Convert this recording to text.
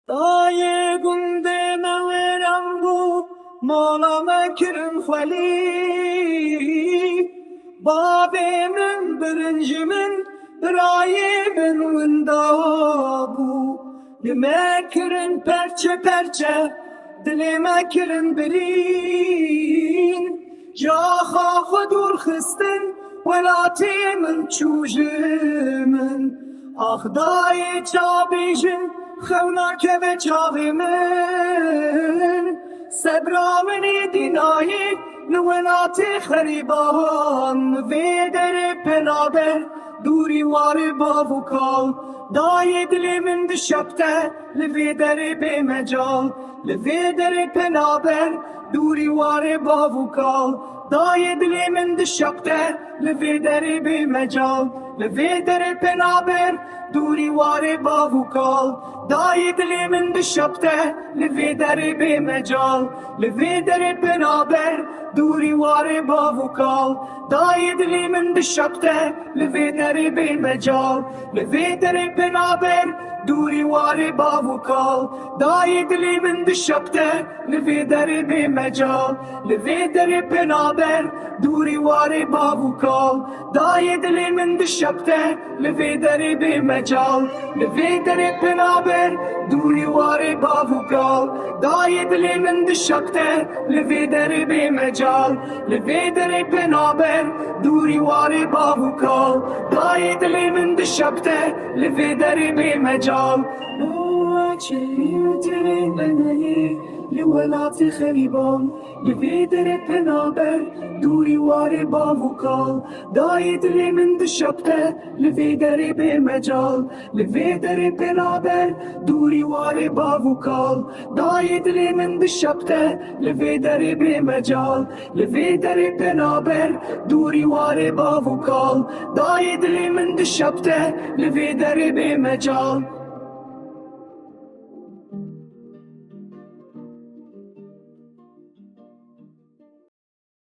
Daye gunde meveram bu mola mekirin khali babemin birincimin rayimin windabu Dimekirin perçe perçe dilemekirin birin Jaha khudur khistin velatimin çujimin Ah daye çabijin خونك بجاغي من سبرا مني ديناي نولاتي خريبان في دري بنابر دوري واري بافوكال داي دلي من دشبته لفي دري بمجال لفي دري بنابر دوري واري بافوكال داي دلي من دشبته لفي دري بمجال لفي دري بنابر دوری واره باوکال دای دلی من بشبته لفی دری به مجال لفی دری بنابر دوری واره باوکال دای دلی من بشبته لفی دری به مجال لفی دری بنابر دوری واره باوکال دای دلی من بشبته لفی دری به مجال لفی دری بنابر دوری واره باوکال دای دلی من بشبته لفی دری به مجال لفي دري بنابر دوري واري بافوكال داي دلي من دشبته لفي دري بمجال لفي دري بنابر دوري واري بافوكال داي دلي من دشبته لفي دري بمجال لولاتي خريبان لفي دري بنابر دوري واري بافوكال داي دلي من دشبته لفي دري بمجال لفي دري بنابر دوري واري بافوكال داي دلي من دشبته لفي دري بمجال لفي دري بنابر دوري واري بافوكال داي دلي من دشبته لفي دري بمجال